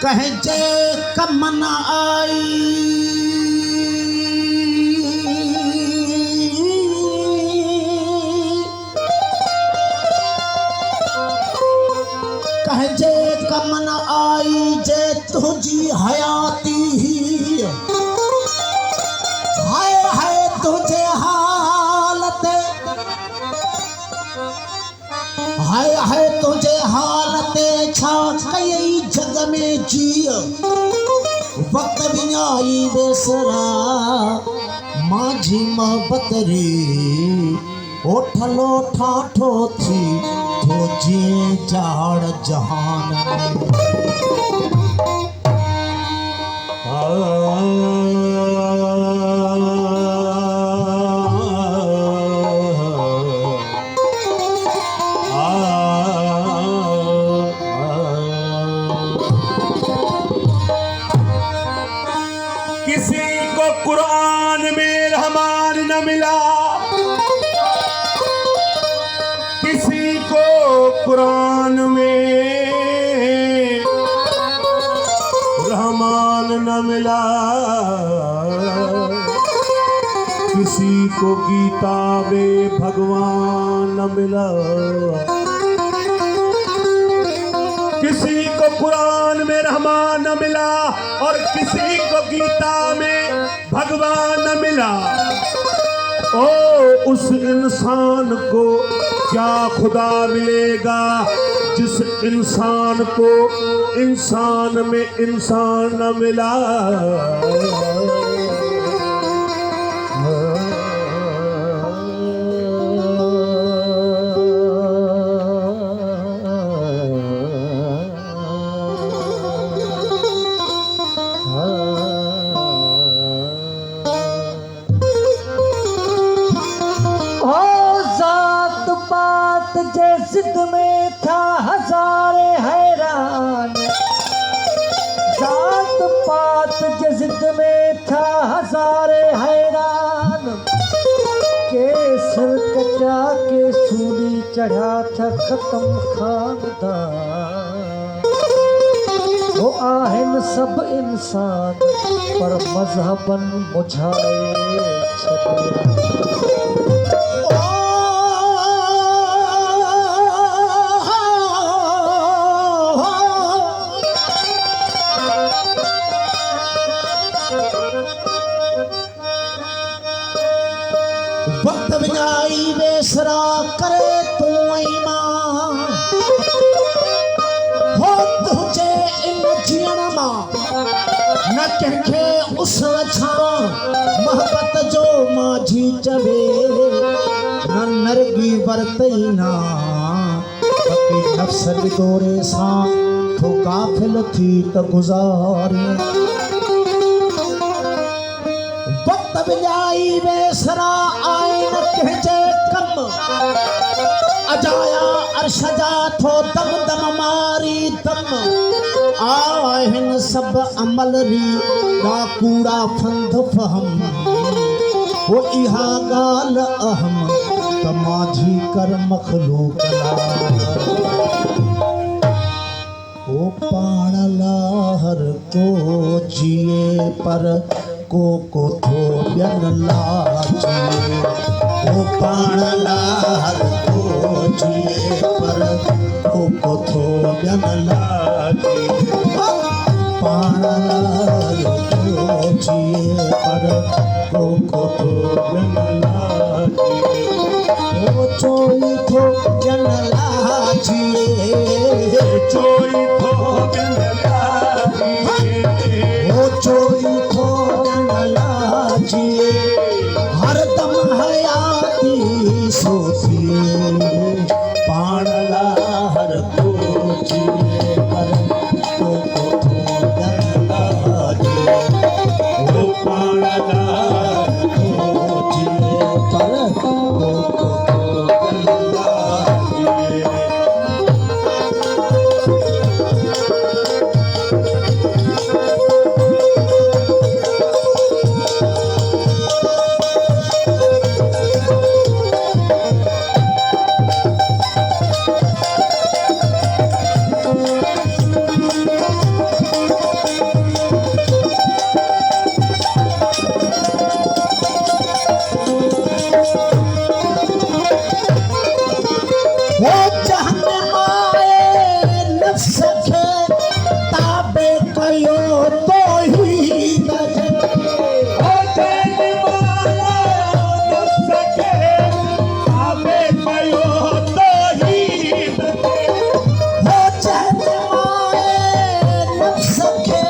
कहे जे कमन आई कहे जे कमन आई जे तुझी हयाती हाय हाय तुझे हालत हाय हाय तुझे हालत छा कई जग में जियो वक्त विनाई बेसरा माझी मोहब्बत रे ओठलो ठाठो थी तो जे जाड़ जहान किसी को कुरान में रहमान न मिला, किसी को कुरान में रहमान न मिला, किसी को गीता में भगवान न मिला, किसी को कुरान में रहमान न मिला और किसी को गीता में भगवान न मिला। ओ उस इंसान को क्या खुदा मिलेगा जिस इंसान को इंसान में इंसान न मिला। जे जिद में था हजारे हैरान, जात पात जे जिद में था हजारे हैरान, के सर कटा के सूली चढ़ा था खत्म खानदान। वो आहिन सब इंसान पर मजहबन मुझाए छड़े। वक्त विनाई बेसरा करे तू ईमान हो तुझे इन जीण मां न कंहिंखे उस छां मोहब्बत जो माझी चवे न नरगी वरतई ना बाक़ी नफ्स विदोरे सां तो गाफिल थी त गुज़ारे। वक्त विनाई बेसरा कहजे कम अजाया अरशजा थो दम दम मारी दम आहिन सब अमल री ना कूड़ा फंद फहम वो इहा गाल अहम तमाझी कर मखलूक ओ पाण लाहर को जिए पर को थो ॿियनि लाचिए ओ पाण लाहर को जिए पर को थो ॿियनि लाचिए पाण लाहर को जिए पर को थो ॿियनि लाचिए ओ चोई थो ॿियनि लाचिए जिए चोई थो गनलाजिए ओ चोई थो गनलाजिए हरदम हयाती सोचिए पाणला हर को जिए पर तो थो गनलाजिए ओ पाणला जिए पर तो गनलाजिए वो जहन माए नफ्स खे ताबे कयो तो ही दजे ओ जन माया नफ्स के ताबे कयो तो ही दजे वो जहन माए नफ्स खे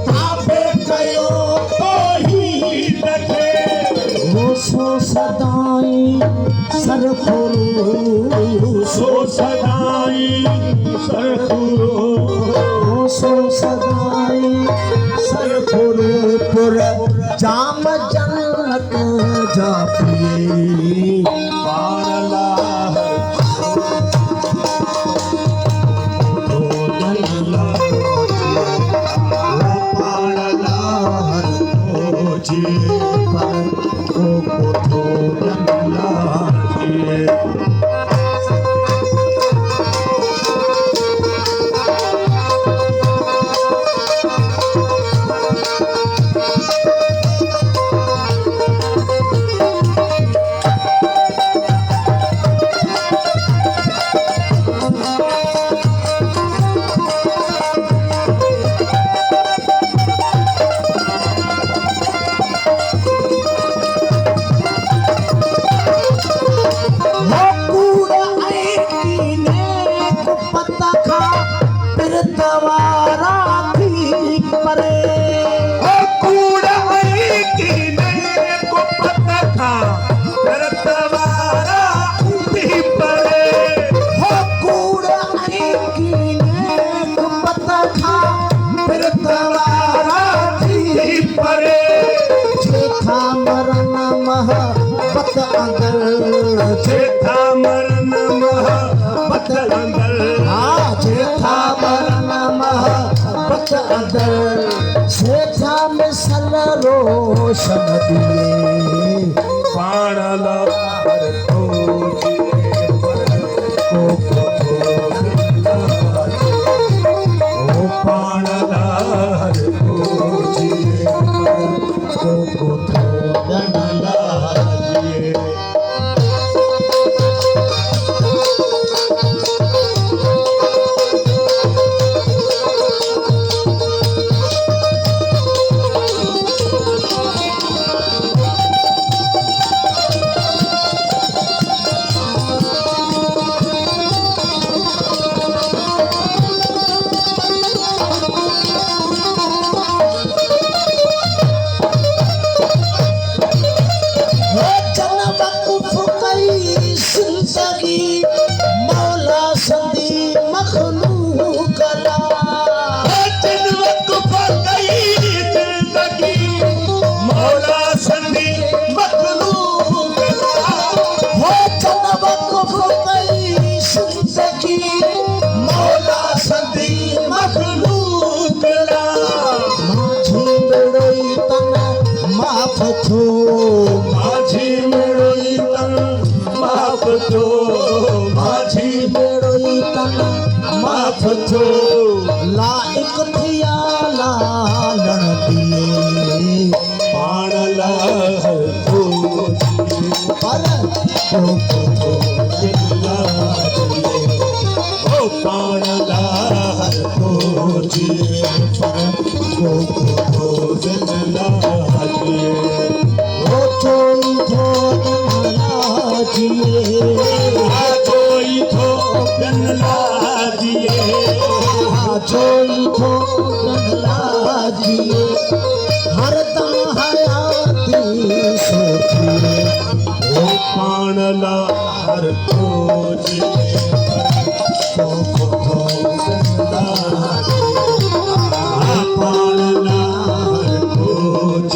ताबे कयो तो ही दजे वो सो सदाई सरफुरू सो सदाई सरखुरो वो सो सदाई सरफुरू पुर जाम जन्नत जा पिए पाणला मोहब्बत अंदर जेठा मरन मोहब्बत अंदर हाँ जेठा मरन मोहब्बत अंदर जेठा मिसल रोशन दिए पाणला मौला संदी मखलूक ला मौला संदी मखलूक हो जन वक़्फ़ कई जिंदगी मौला संदी मखलूक माझी बेड़ोई तन माफ थो माझी मेरी तन माफ थो माझी बेड़ोई तन माफ थो लाइक थिया लालण दिए पाणला पर ओ पाणला ओ चोई थो कोई थो जोई थो नंदला जिए हरदम हयाती सुखी ओ पाणला हर खोज पाणला हर खोज